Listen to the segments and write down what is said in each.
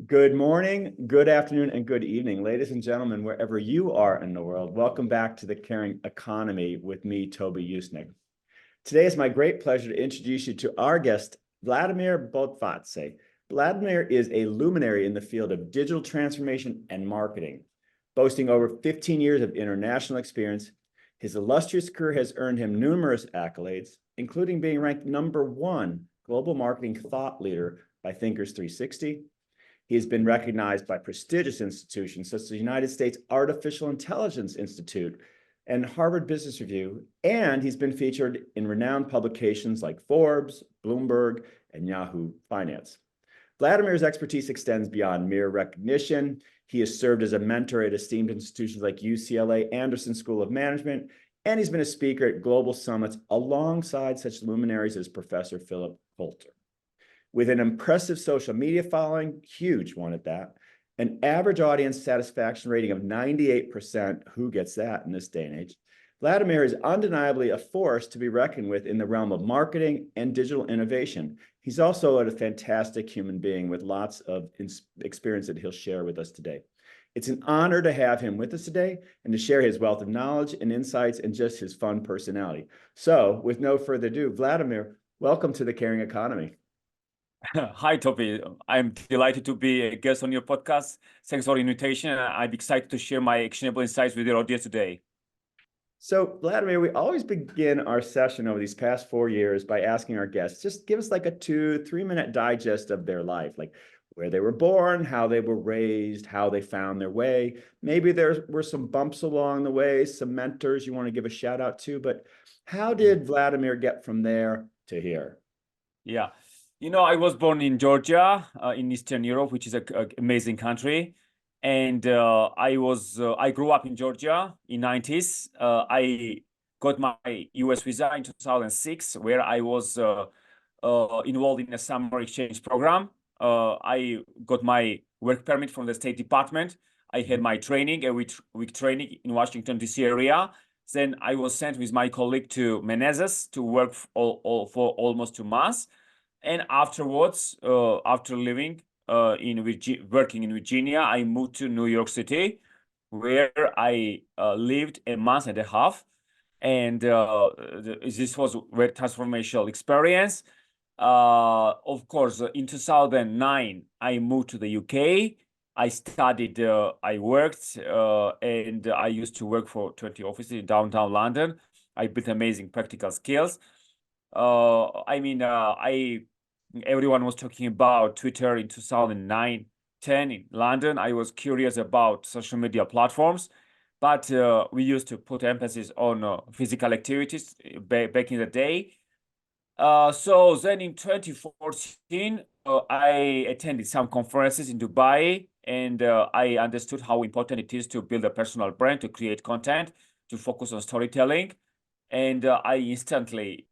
Good morning, good afternoon, and good evening, ladies and gentlemen, wherever you are in the world. Welcome back to the Caring Economy with me, Toby Usnik. Today is my great pleasure to introduce you to our guest, Vladimer Botsvadze. Vladimir is a luminary in the field of digital transformation and marketing. Boasting over 15 years of international experience, his illustrious career has earned him numerous accolades, including being ranked #1 global marketing thought leader by Thinkers 360. He has been recognized by prestigious institutions such as the United States Artificial Intelligence Institute and Harvard Business Review, and he's been featured in renowned publications like Forbes, Bloomberg, and Yahoo Finance. Vladimir's expertise extends beyond mere recognition. He has served as a mentor at esteemed institutions like UCLA Anderson School of Management, and he's been a speaker at global summits alongside such luminaries as Professor Philip Coulter. With an impressive social media following, huge one at that, an average audience satisfaction rating of 98%, who gets that in this day and age, Vladimir is undeniably a force to be reckoned with in the realm of marketing and digital innovation. He's also a fantastic human being with lots of experience that he'll share with us today. It's an honor to have him with us today and to share his wealth of knowledge and insights and just his fun personality. So with no further ado, Vladimir, welcome to the Caring Economy. Hi, Toby. I'm delighted to be a guest on your podcast. Thanks for the invitation. I'm excited to share my actionable insights with your audience today. So, Vladimir, we always begin our session over these past 4 years by asking our guests, just give us like a 2-3 minute digest of their life, like where they were born, how they were raised, how they found their way. Maybe there were some bumps along the way, some mentors you want to give a shout out to, but how did Vladimir get from there to here? Yeah. I was born in Georgia, in Eastern Europe, which is an amazing country. And I grew up in Georgia in 90s. I got my US visa in 2006, where I was involved in a summer exchange program. I got my work permit from the State Department. I had my training, a week training in Washington, D.C. area. Then I was sent with my colleague to Menezes to work for almost 2 months. And afterwards, after living working in Virginia, I moved to New York City, where I lived a month and a half. And this was a very transformational experience. Of course, in 2009, I moved to the UK. I studied, I worked, and I used to work for 20 offices in downtown London. I built amazing practical skills. Everyone was talking about Twitter in 2009, 10 in London. I was curious about social media platforms, but we used to put emphasis on physical activities back in the day. So then in 2014, I attended some conferences in Dubai, and I understood how important it is to build a personal brand, to create content, to focus on storytelling. And I instantly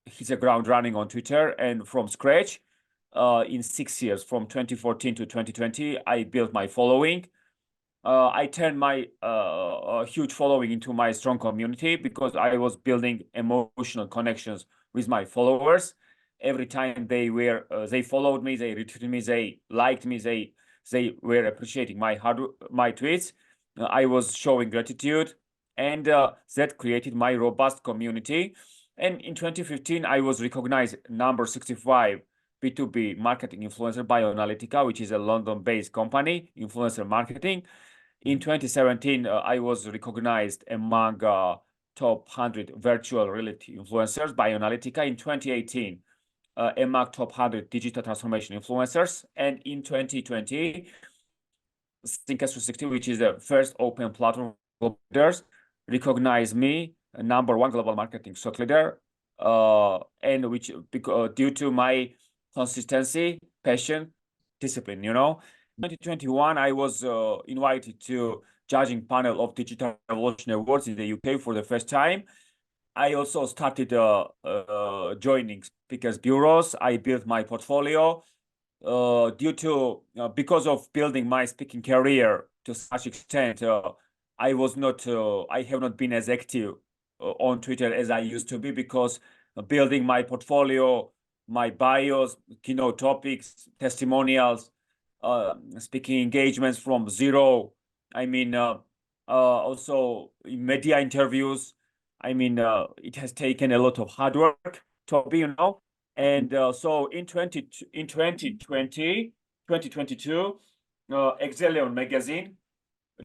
hit the ground running on Twitter, and from scratch, in 6 years, from 2014 to 2020, I built my following. I turned my huge following into my strong community because I was building emotional connections with my followers. Every time they followed me, they retweeted me, they liked me, they were appreciating my tweets. I was showing gratitude, and that created my robust community. And in 2015, I was recognized number 65 B2B marketing influencer by Analytica, which is a London-based company, influencer marketing. In 2017, I was recognized among top 100 virtual reality influencers by Analytica. In 2018, among top 100 digital transformation influencers. And in 2020, Thinkers 360, which is the first open platform for leaders, recognized me #1 global marketing thought leader, and which due to my consistency, passion, discipline. 2021, I was invited to judging panel of Digital Revolution Awards in the UK for the first time. I also started joining speakers bureaus. I built my portfolio because of building my speaking career to such extent. I have not been as active on Twitter as I used to be, because building my portfolio, my bios, keynote topics, testimonials, speaking engagements from zero. I mean, also media interviews. I mean, it has taken a lot of hard work, Toby, you know. And so in 2022, Excellion magazine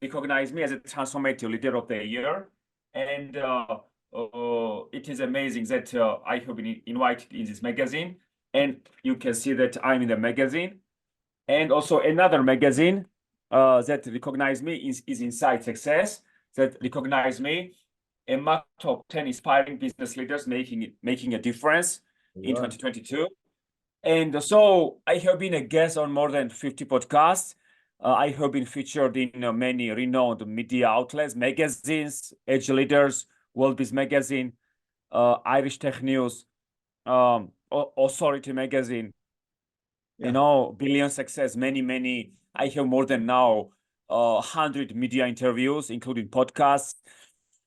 recognized me as a transformative leader of the year. And it is amazing that I have been invited in this magazine. And you can see that I'm in the magazine. And also another magazine that recognized me is Inside Success, that recognized me among top 10 inspiring business leaders making a difference in 2022. And so I have been a guest on more than 50 podcasts. I have been featured in many renowned media outlets, magazines, Edge Leaders, World Biz Magazine, Irish Tech News, Authority Magazine, you know, Billion Success, many. I have more than now 100 media interviews, including podcasts.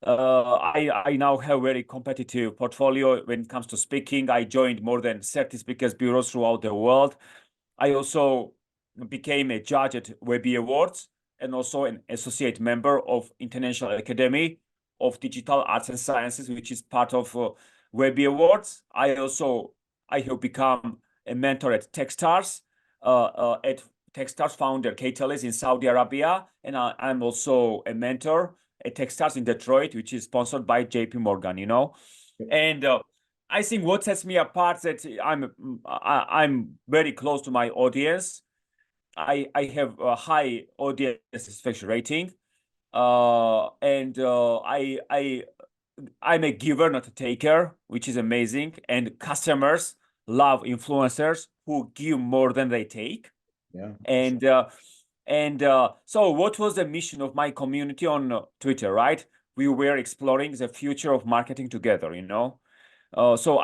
I now have very competitive portfolio when it comes to speaking. I joined more than 30 speakers bureaus throughout the world. I also became a judge at Webby Awards and also an associate member of International Academy of Digital Arts and Sciences, which is part of Webby Awards. I have become a mentor at Techstars, at Techstars founder Catalyst in Saudi Arabia, and I'm also a mentor at Techstars in Detroit, which is sponsored by JP Morgan, you know. And I think what sets me apart that I'm very close to my audience. I have a high audience satisfaction rating, and I'm a giver, not a taker, which is amazing. And customers love influencers who give more than they take. Yeah. And so what was the mission of my community on Twitter, right? We were exploring the future of marketing together, you know. So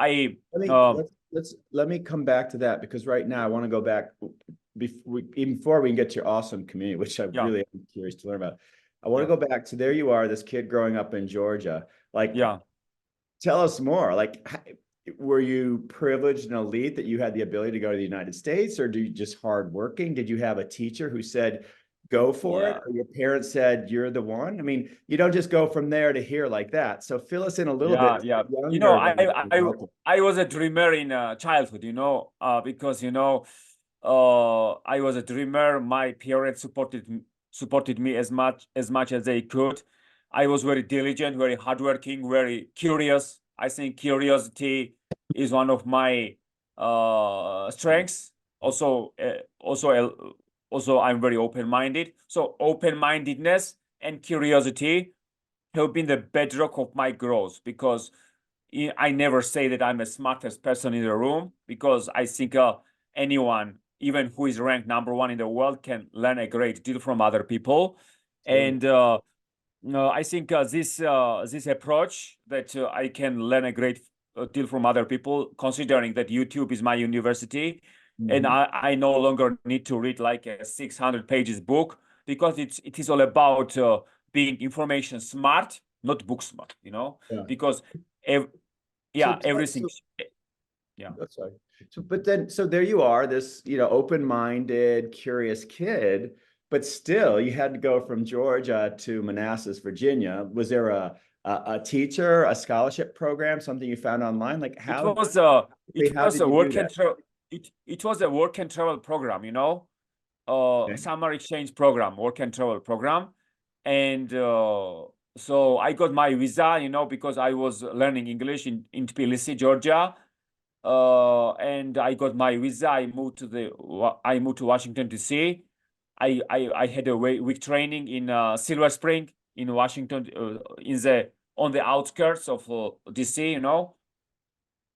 Let me come back to that, because right now I want to go back before we can get to your awesome community, which I really am curious to learn about. I want to go back to, there you are, this kid growing up in Georgia. Like, tell us more. Like, were you privileged and elite that you had the ability to go to the United States, or do you just hardworking? Did you have a teacher who said, go for it? Or your parents said, you're the one? I mean, you don't just go from there to here like that. So fill us in a little bit. You know, I was a dreamer in childhood, you know, because, you know, I was a dreamer. My parents supported me as much as they could. I was very diligent, very hardworking, very curious. I think curiosity is one of my strengths. Also, I'm very open-minded. So open-mindedness and curiosity have been the bedrock of my growth, because I never say that I'm the smartest person in the room, because I think anyone, even who is ranked #1 in the world, can learn a great deal from other people. And I think this approach that I can learn a great deal from other people, considering that YouTube is my university, and I no longer need to read like a 600 pages book, because it is all about being information smart, not book smart, you know, because everything. That's right. So, but then, so there you are, this, you know, open-minded, curious kid, but still you had to go from Georgia to Manassas, Virginia. Was there a teacher, a scholarship program, something you found online? Like, how? It was a work and travel. It was a work and travel program, you know, summer exchange program, work and travel program. And so I got my visa, you know, because I was learning English in Tbilisi, Georgia. And I got my visa. I moved to Washington, D.C. I had a week training in Silver Spring in Washington, on the outskirts of D.C., you know.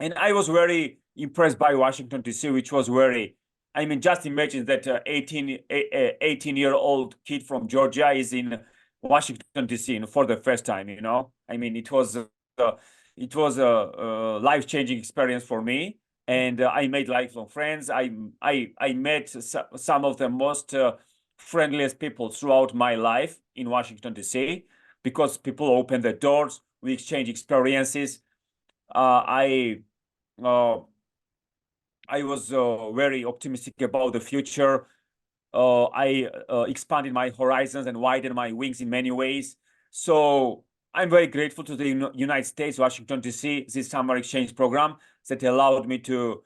And I was very impressed by Washington, D.C., which was I mean, just imagine that 18-year-old kid from Georgia is in Washington, D.C. for the first time, you know. I mean, it was a life-changing experience for me, and I made lifelong friends. I met some of the most friendliest people throughout my life in Washington, D.C., because people opened the doors, we exchanged experiences. I was very optimistic about the future. I expanded my horizons and widened my wings in many ways. So I'm very grateful to the United States, Washington, D.C., this summer exchange program that allowed me to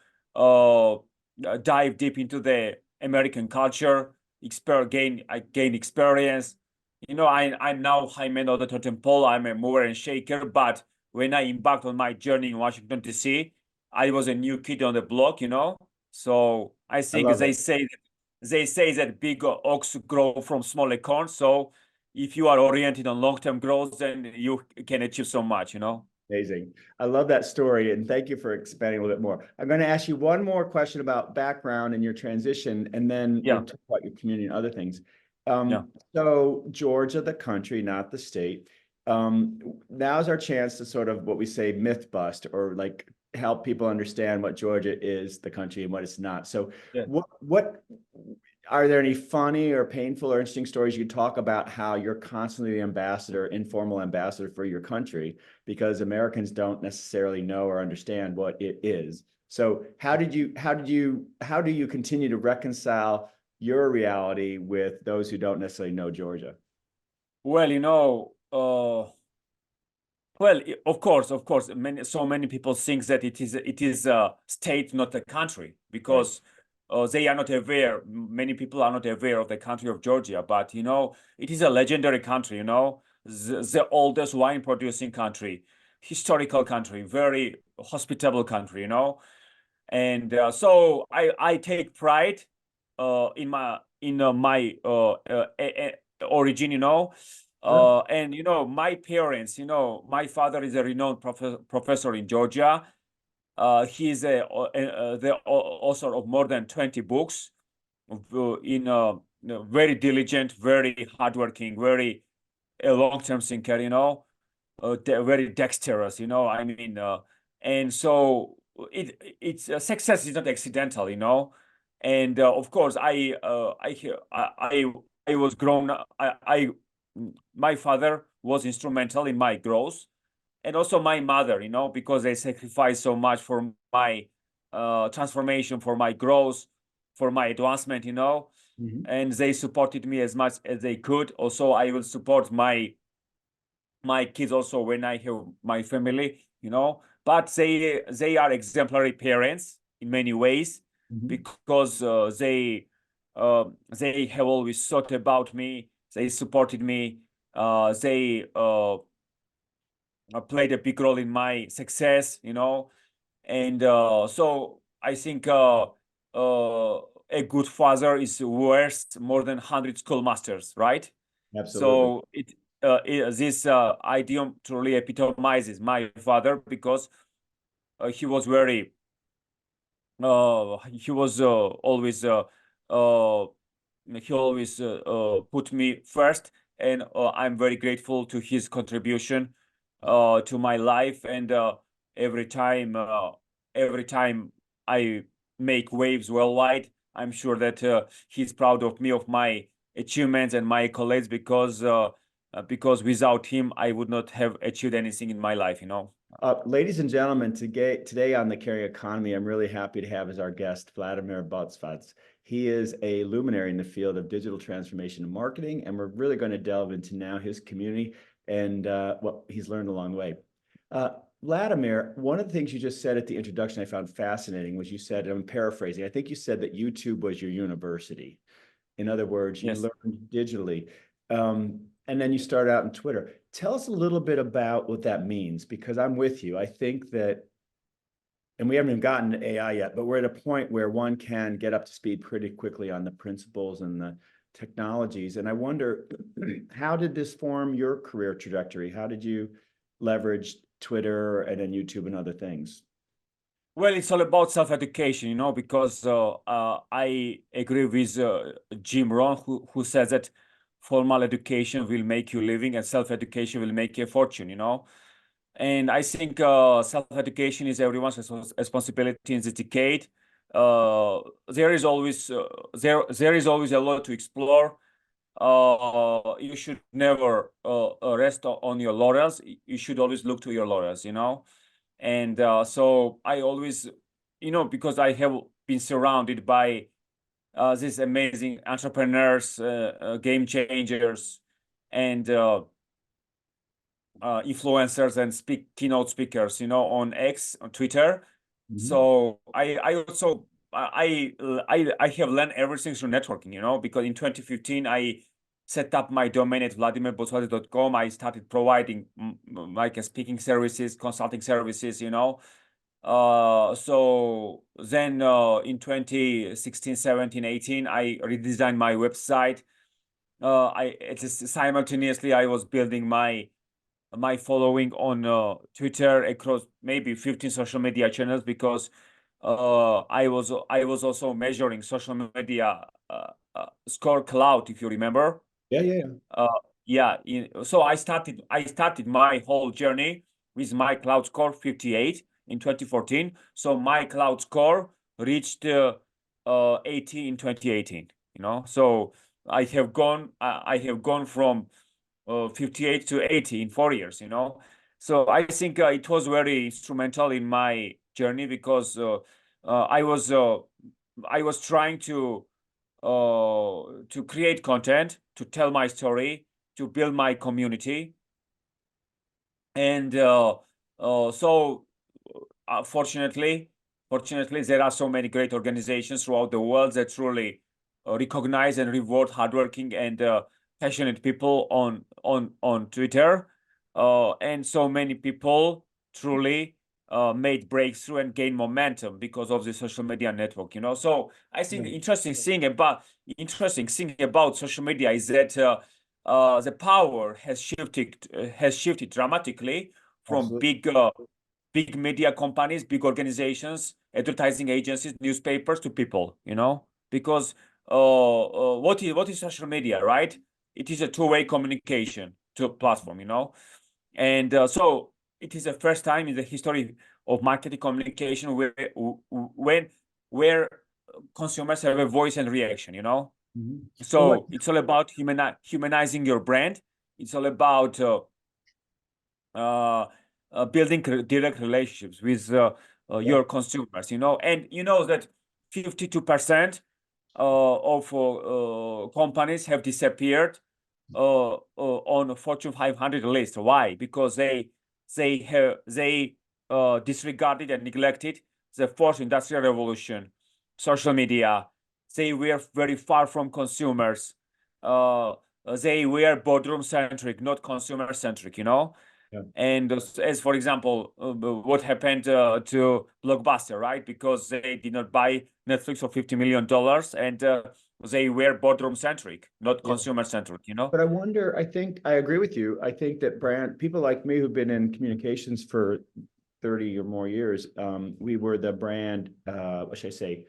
dive deep into the American culture, gain experience. I'm now high man of the totem pole. I'm a mover and shaker. But when I embarked on my journey in Washington, D.C., I was a new kid on the block. So I I think love it. they say that big oaks grow from small acorns. So if you are oriented on long-term growth, then you can achieve so much. Amazing. I love that story, and thank you for expanding a little bit more. I'm going to ask you one more question about background and your transition, and then Yeah, we'll talk about your community and other things. yeah. So Georgia, the country, not the state. Now's our chance to sort of what we say myth bust, or like help people understand what Georgia is, the country, and what it's not. So Yeah. what are there any funny or painful or interesting stories you talk about how you're constantly the ambassador, informal ambassador for your country, because Americans don't necessarily know or understand what it is? So how do you continue to reconcile your reality with those who don't necessarily know Georgia? Well, of course, so many people think that it is a state, not a country, Right. because they are not aware. Many people are not aware of the country of Georgia, but it is a legendary country. The oldest wine producing country, historical country, very hospitable country. And so I take pride in my origin. Sure. And my parents, my father is a renowned professor in Georgia. He's the author of more than 20 books. Very diligent, very hardworking, very long-term thinker. Very dexterous. And so success is not accidental. And of course, I was grown. My father was instrumental in my growth, and also my mother, because they sacrificed so much for my transformation, for my growth, for my advancement. Mhm. And they supported me as much as they could. Also, I will support my kids also when I have my family. But they are exemplary parents in many ways, Mhm. because they have always thought about me. They supported me. They played a big role in my success. And so I think a good father is worth more than 100 schoolmasters, right? Absolutely. So this idiom truly epitomizes my father, because he was very he was always he always put me first, and I'm very grateful to his contribution to my life. And every time uh, every time I make waves worldwide, I'm sure that he's proud of me, of my achievements and my accolades, because without him I would not have achieved anything in my life. Ladies and gentlemen, today on the Caring Economy, I'm really happy to have as our guest Vladimer Botsvadze. He is a luminary in the field of digital transformation and marketing, and we're really going to delve into now his community and what he's learned along the way. Uh, Vladimir, one of the things you just said at the introduction I found fascinating was you said, and I'm paraphrasing, I think you said that YouTube was your university. In other words, you Yes. learned digitally. And then you start out in Twitter. Tell us a little bit about what that means, because I'm with you. I think that, and we haven't even gotten to AI yet, but we're at a point where one can get up to speed pretty quickly on the principles and the technologies. And I wonder, how did this form your career trajectory? How did you leverage Twitter and then YouTube and other things? Well, it's all about self-education, because I agree with Jim Rohn, who says that formal education will make you living and self-education will make you a fortune. And I think self-education is everyone's responsibility in this decade. There is always a lot to explore. You should never rest on your laurels. You should always look to your laurels. And so I always, because I have been surrounded by these amazing entrepreneurs, game changers, and influencers and keynote speakers, on X, on Twitter. So I also I have learned everything through networking, because in 2015 I set up my domain at vladimerbotsvadze.com. I started providing like speaking services, consulting services, so then in 2016, 17, 18, I redesigned my website. Simultaneously I was building my following on Twitter across maybe 15 social media channels, because I was also measuring social media score cloud, if you remember. Yeah. So I started my whole journey with my cloud score 58 in 2014. So my cloud score reached 80 in 2018. So I have gone from 58 to 80 in 4 years. So I think it was very instrumental in my journey, because I was trying to create content, to tell my story, to build my community. And so fortunately, there are so many great organizations throughout the world that truly recognize and reward hardworking and passionate people on Twitter. And so many people truly made breakthrough and gain momentum because of the social media network. So I think the interesting thing about social media is that the power has shifted dramatically from big media companies, big organizations, advertising agencies, newspapers, to people. Because what is social media, right? It is a two-way communication to a platform. And so it is the first time in the history of marketing communication where consumers have a voice and reaction. So it's all about humanizing your brand. It's all about building direct relationships with your consumers. And that 52% of companies have disappeared on a Fortune 500 list. Why? Because they disregarded and neglected the fourth industrial revolution, social media. They were very far from consumers. They were boardroom centric, not consumer centric. And as for example, what happened to Blockbuster, right? Because they did not buy Netflix for $50 million, and they were boardroom centric, not consumer centric. But I wonder, I think I agree with you. I think that people like me who've been in communications for 30 or more years, we were the brand, what should I say,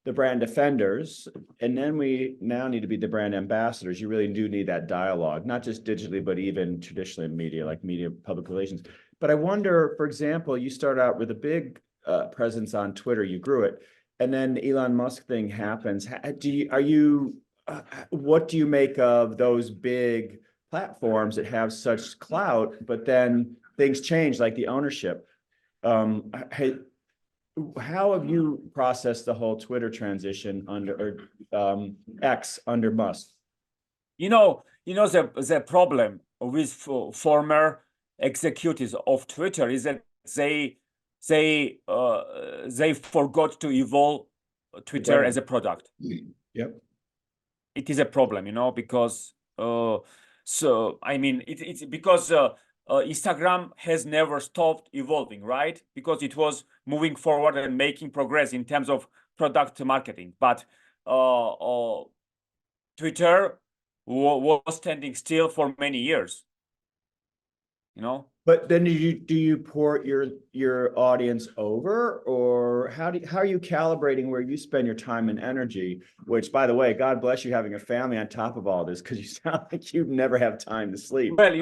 the brand defenders, and then we now need to be the brand ambassadors. You really do need that dialogue, not just digitally, but even traditionally in media, like media public relations. But I wonder, for example, you start out with a big presence on Twitter, you grew it, and then the Elon Musk thing happens. What do you make of those big platforms that have such clout, but then things change, like the ownership? How have you processed the whole Twitter transition X under Musk? The problem with former executives of Twitter is that they forgot to evolve Twitter as a product. Yep. It is a problem, because so I mean it's because Instagram has never stopped evolving, right? Because it was moving forward and making progress in terms of product marketing. But Twitter was standing still for many years. But then do you port your audience over, or how are you calibrating where you spend your time and energy? Which, by the way, God bless you having a family on top of all this, because you sound like you never have time to sleep. Well,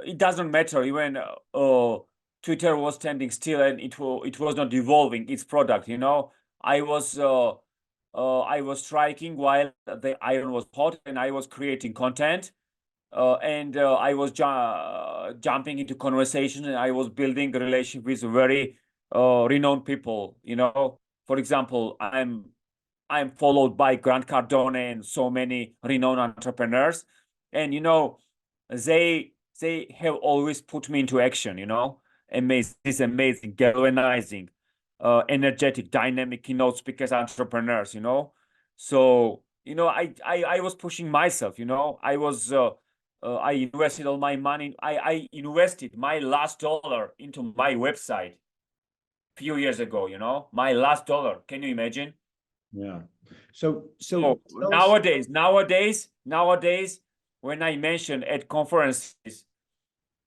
it doesn't matter. Even Twitter was standing still and it was not evolving its product. I was striking while the iron was hot, and I was creating content. And I was jumping into conversation, and I was building a relationship with very renowned people. For example, I'm I'm followed by Grant Cardone and so many renowned entrepreneurs, and they have always put me into action. This amazing, galvanizing, energetic, dynamic keynote speakers, entrepreneurs. So I was pushing myself. I invested all my money. I invested my last dollar into my website few years ago, my last dollar. Can you imagine? Yeah. So So tell us. nowadays, when I mention at conferences,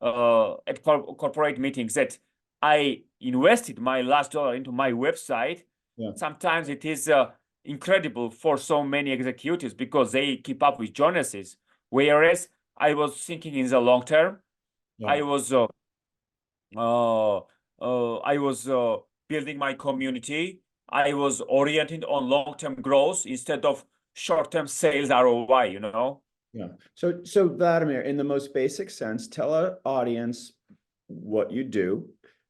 at corporate meetings that I invested my last dollar into my website, Yeah. sometimes it is incredible for so many executives because they keep up with Jonas's. Whereas I was thinking in the long term, Yeah. I was building my community. I was oriented on long-term growth instead of short-term sales ROI, Yeah. So Vladimir, in the most basic sense, tell our audience what you do,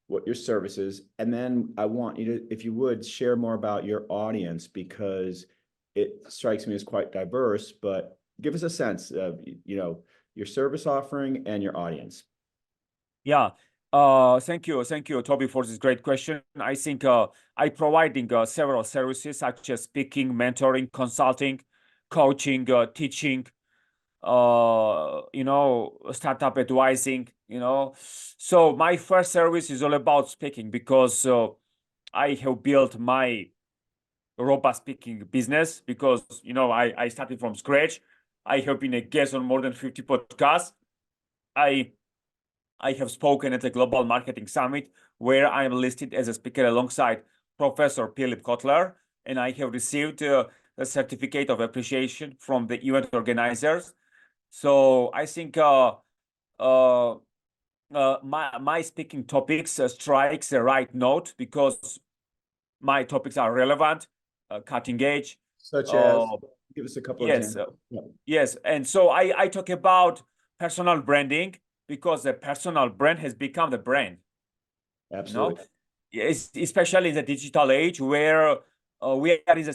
what your service is, and then I want you to, if you would, share more about your audience because it strikes me as quite diverse, but give us a sense of, your service offering and your audience. Yeah. Thank you, Toby, for this great question. I think I providing several services such as speaking, mentoring, consulting, coaching, teaching, startup advising, So my first service is all about speaking because I have built my robust speaking business because, I started from scratch. I have been a guest on more than 50 podcasts. I have spoken at a global marketing summit where I am listed as a speaker alongside Professor Philip Kotler, and I have received a certificate of appreciation from the event organizers. So I think my speaking topics strikes the right note because my topics are relevant, cutting edge. Such as, give us a couple Yes, examples. Yeah. yes, and so I talk about personal branding because the personal brand has become the brand. Absolutely. Yes, especially in the digital age where we are in a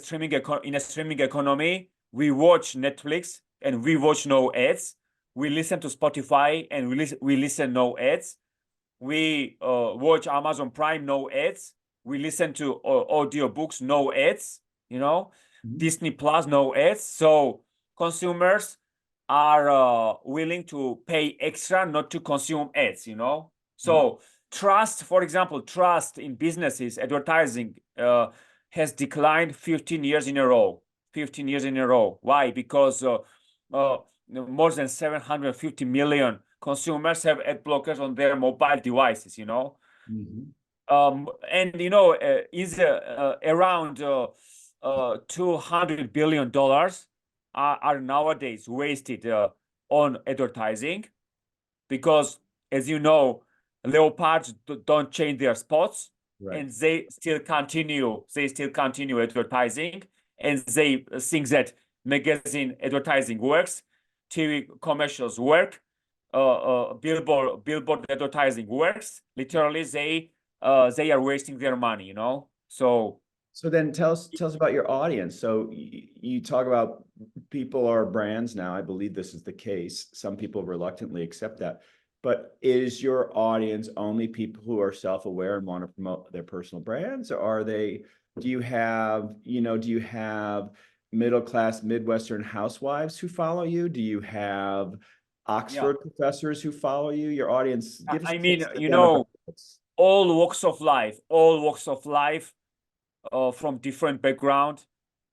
streaming economy. We watch Netflix and we watch no ads. We listen to Spotify and we listen no ads. We watch Amazon Prime, no ads. We listen to audiobooks, no ads. Disney Plus, no ads. So consumers are willing to pay extra not to consume ads. So trust, for example, trust in businesses, advertising has declined 15 years in a row. 15 years in a row. Why? Because more than 750 million consumers have ad blockers on their mobile devices, and is around $200 billion are nowadays wasted on advertising because, as you know, leopards don't change their spots. Right. And they still continue advertising, and they think that magazine advertising works, TV commercials work, billboard advertising works. Literally, they are wasting their money, So then tell us about your audience. So you talk about people are brands now. I believe this is the case. Some people reluctantly accept that. But is your audience only people who are self-aware and want to promote their personal brands? Or do you have middle-class Midwestern housewives who follow you? Do you have Oxford professors who follow you? Your audience, give us all walks of life, from different background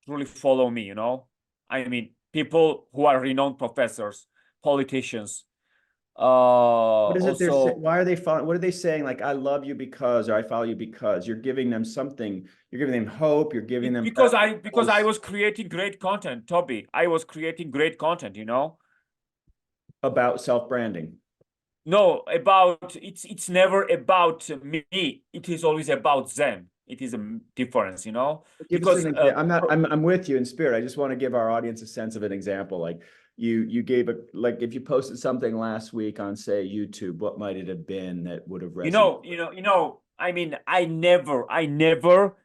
truly follow me, people who are renowned professors, politicians. What is it they're saying? Also, Why are they following? What are they saying? Like, I love you because, or I follow you because. You're giving them something. You're giving them hope. You're giving them because I was creating great content, Toby. I was creating great content, about self-branding. No, it's never about me. It is always about them. It is a difference, Give us because an example. I'm with you in spirit. I just want to give our audience a sense of an example. Like you gave if you posted something last week on, say, YouTube, what might it have been that would have resonated? I mean, I never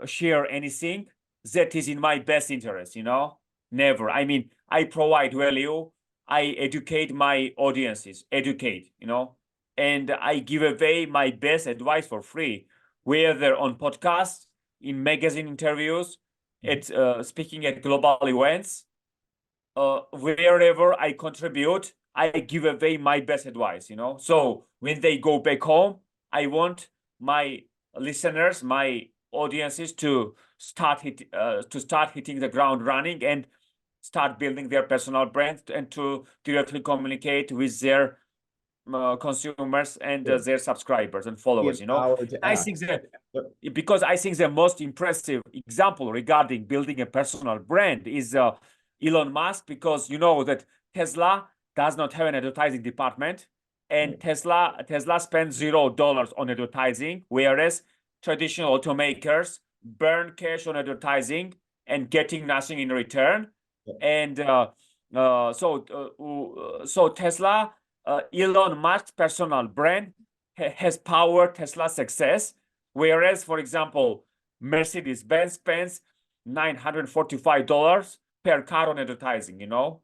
share anything that is in my best interest, you know? Never. I mean, I provide value. I educate my audiences, you know, and I give away my best advice for free, whether on podcasts, in magazine interviews, at speaking at global events, wherever I contribute, I give away my best advice, you know. So when they go back home, I want my listeners, my audiences to start hitting the ground running and start building their personal brand and to directly communicate with their consumers and Sure. their subscribers and Be followers, you know. empowered to I act. think that Yep. because I think the most impressive example regarding building a personal brand is Elon Musk, because you know that Tesla does not have an advertising department, and Right. Tesla spends $0 on advertising, whereas traditional automakers burn cash on advertising and getting nothing in return. Yep. And so Tesla, Elon Musk's personal brand has powered Tesla's success. Whereas, for example, Mercedes-Benz spends $945 per car on advertising, you know?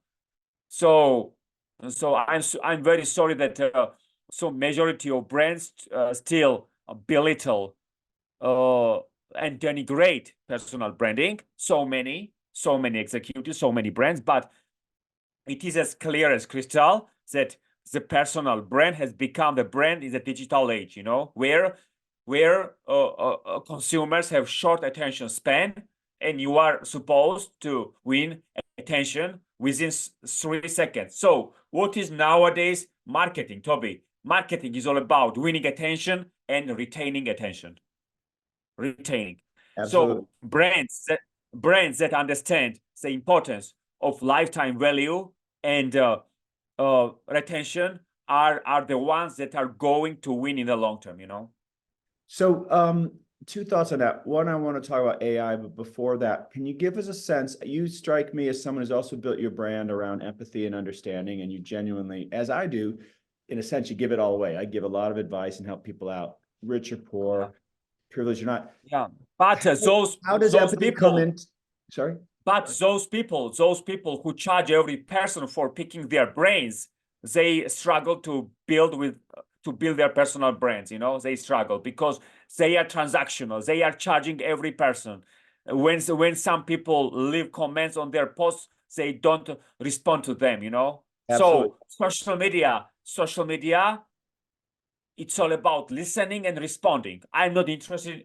So I'm very sorry that so majority of brands still belittle and denigrate personal branding. So many executives, so many brands, but it is as clear as crystal that the personal brand has become the brand in the digital age, you know, where consumers have short attention span, and you are supposed to win attention within 3 seconds. So what is nowadays marketing, Toby? Marketing is all about winning attention and retaining attention. Absolutely. So brands that understand the importance of lifetime value and retention are the ones that are going to win in the long term, you know. So, two thoughts on that. One, I want to talk about AI, but before that, can you give us a sense? You strike me as someone who's also built your brand around empathy and understanding, and you genuinely, as I do, in a sense, you give it all away. I give a lot of advice and help people out, rich or poor, privileged or not. Yeah, but How does empathy come in? Sorry? But those people who charge every person for picking their brains, they struggle to build their personal brands, you know. They struggle because they are transactional. They are charging every person. When some people leave comments on their posts, they don't respond to them, you know. Absolutely. So social media, it's all about listening and responding. I'm not interested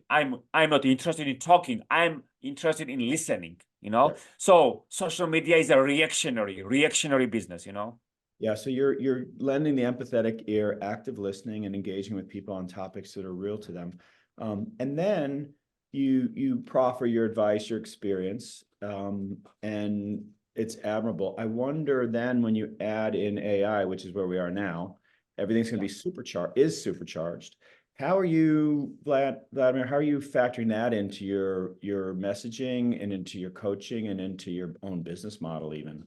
in talking. I'm interested in listening, you know. Yeah. So social media is a reactionary business, you know. Yeah, so you're lending the empathetic ear, active listening, and engaging with people on topics that are real to them. And then you proffer your advice, your experience, and it's admirable. I wonder then when you add in AI, which is where we are now, everything's going to be supercharged. How are you, Vladimir, how are you factoring that into your messaging and into your coaching and into your own business model even?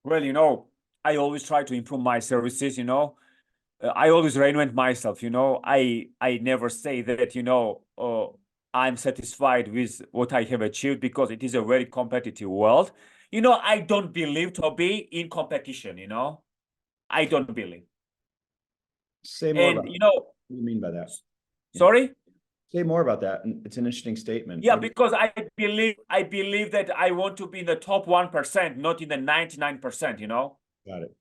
Well, you know, I always try to improve my services, you know. I always reinvent myself, you know. I never say that, you know, I'm satisfied with what I have achieved, because it is a very competitive world. You know, I don't believe to be in competition, you know. I don't believe. Say more And about you know, what do you mean by that? Yeah. sorry? Say more about that. It's an interesting statement. Yeah, because I believe that I want to be in the top 1%, not in the 99%, you know. Got it.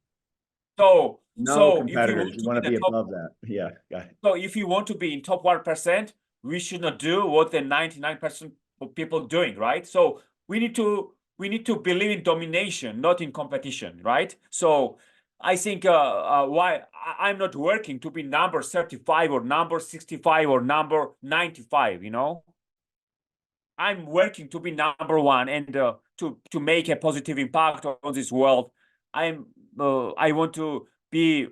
So No if you competitors. want You to want be to the be top, above that. Yeah, got it. so if you want to be in top 1%, we should not do what the 99% of people doing, right? So we need to believe in domination, not in competition, right? So I think why I'm not working to be number 35 or number 65 or number 95, you know. I'm working to be number one and to make a positive impact on this world. I want to be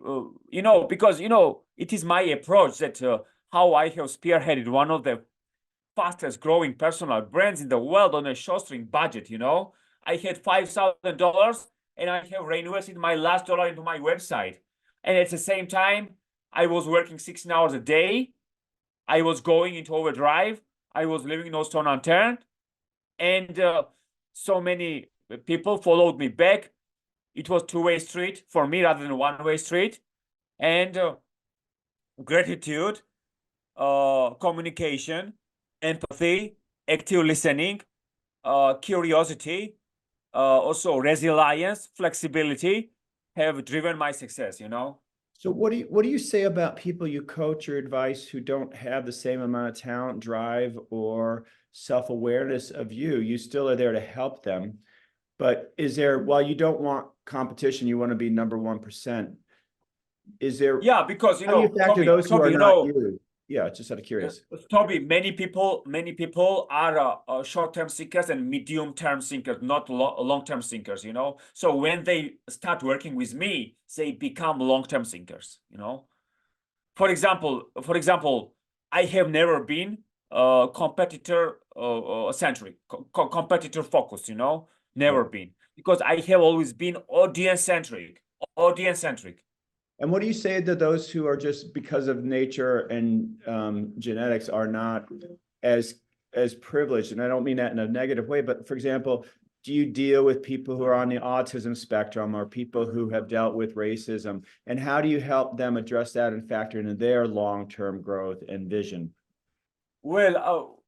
you know, because you know, it is my approach that how I have spearheaded one of the fastest growing personal brands in the world on a shoestring budget, you know. I had $5,000 and I have reinvested my last dollar into my website, and at the same time I was working 16 hours a day. I was going into overdrive. I was leaving no stone unturned, and so many people followed me back. It was two-way street for me rather than one-way street, and gratitude, communication, empathy, active listening, curiosity, also resilience, flexibility have driven my success, you know. So what do you say about people you coach or advise who don't have the same amount of talent, drive, or self-awareness of you? You still are there to help them. But is there, while you don't want competition, you want to be number 1%, is there, Yeah, because how do you factor those who are you not know, you? Yeah, just out of curious. Toby, many people are short-term seekers and medium-term thinkers, not long-term thinkers, you know. So when they start working with me, they become long-term thinkers, you know. For example, I have never been competitor centric, competitor focused, you know, never been, because I have always been audience centric. And what do you say to those who are just because of nature and genetics are not as privileged? And I don't mean that in a negative way, but for example, do you deal with people who are on the autism spectrum or people who have dealt with racism? And how do you help them address that and factor into their long-term growth and vision? Well,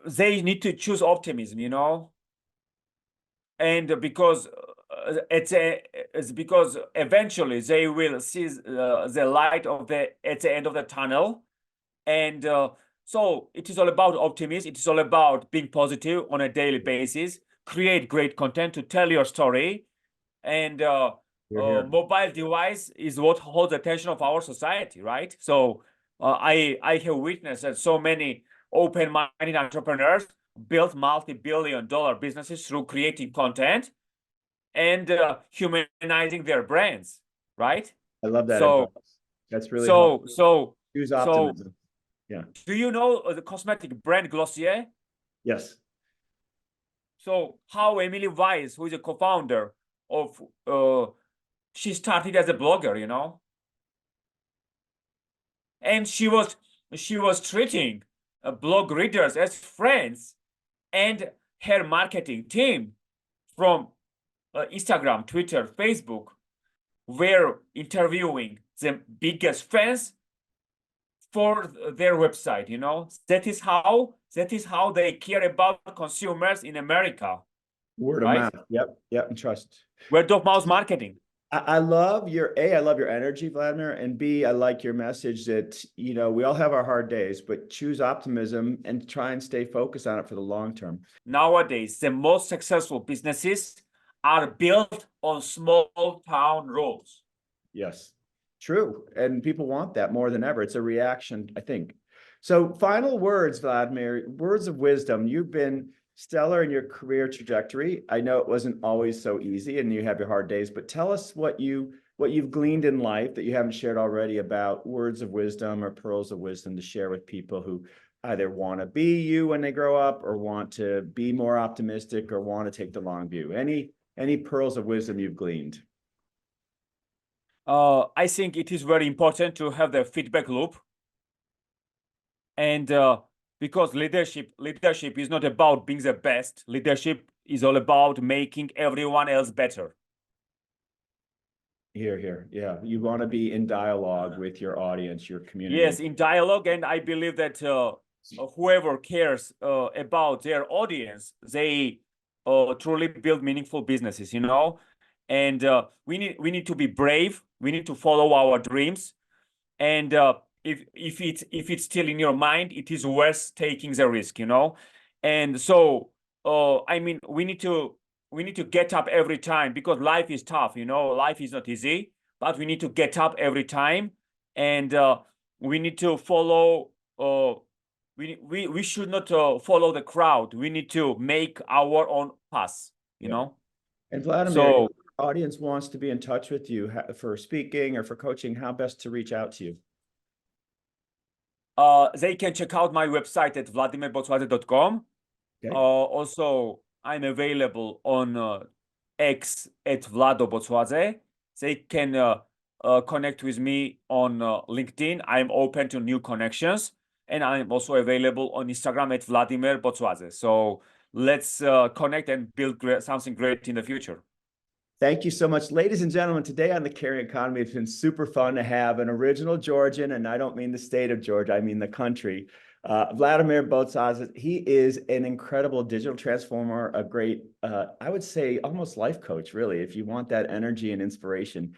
they need to choose optimism, you know, and because it's because eventually they will see the light of at the end of the tunnel, and so it is all about optimism. It is all about being positive on a daily basis, create great content to tell your story, and mobile device is what holds the attention of our society, right? So I have witnessed that so many open-minded entrepreneurs built multi-billion-dollar businesses through creating content and humanizing their brands, right? I love that So advice. That's really helpful. Choose so optimism. Yeah. do you know the cosmetic brand Glossier? Yes. So how Emily Weiss, who is a co-founder of, she started as a blogger, you know, and she was treating blog readers as friends, and her marketing team from Instagram, Twitter, Facebook were interviewing the biggest fans for their website, you know. That is how they care about consumers in America. Word of Right? mouth. Yep. And trust. Word of mouth marketing. I love I love your energy, Vladimir, and B, I like your message that, you know, we all have our hard days, but choose optimism and try and stay focused on it for the long term. Nowadays, the most successful businesses are built on small town roads. Yes, true. And people want that more than ever. It's a reaction, I think. So final words, Vladimir, words of wisdom. You've been stellar in your career trajectory. I know it wasn't always so easy and you have your hard days, but tell us what you've gleaned in life that you haven't shared already about words of wisdom or pearls of wisdom to share with people who either want to be you when they grow up or want to be more optimistic or want to take the long view. Any pearls of wisdom you've gleaned? I think it is very important to have the feedback loop. And because leadership is not about being the best. Leadership is all about making everyone else better. Here. Yeah. You want to be in dialogue with your audience, your community. Yes, in dialogue. And I believe that whoever cares about their audience, they truly build meaningful businesses, you know. And we need to be brave. We need to follow our dreams. And if it's still in your mind, it is worth taking the risk, you know. And so I mean, we need to get up every time, because life is tough, you know. Life is not easy, but we need to get up every time, and we need to follow. We should not follow the crowd. We need to make our own path, you know. And Vladimir, So if the audience wants to be in touch with you for speaking or for coaching, how best to reach out to you? they can check out my website at vladimerbotsvadze.com. Okay. Also, I'm available on X at Vlado Botsvadze. They can connect with me on LinkedIn. I'm open to new connections. And I'm also available on Instagram at Vladimer Botsvadze. So let's connect and build something great in the future. Thank you so much. Ladies and gentlemen, today on the Caring Economy, it's been super fun to have an original Georgian, and I don't mean the state of Georgia, I mean the country. Vladimer Botsvadze, he is an incredible digital transformer, a great, I would say almost life coach, really. If you want that energy and inspiration,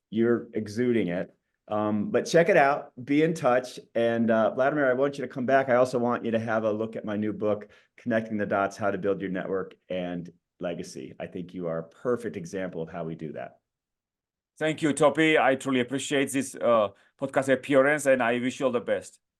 you're exuding it. But check it out, be in touch. And Vladimer, I want you to come back. I also want you to have a look at my new book, Connecting the Dots, How to Build Your Network and Legacy. I think you are a perfect example of how we do that. Thank you, Toby. I truly appreciate this podcast appearance, and I wish you all the best.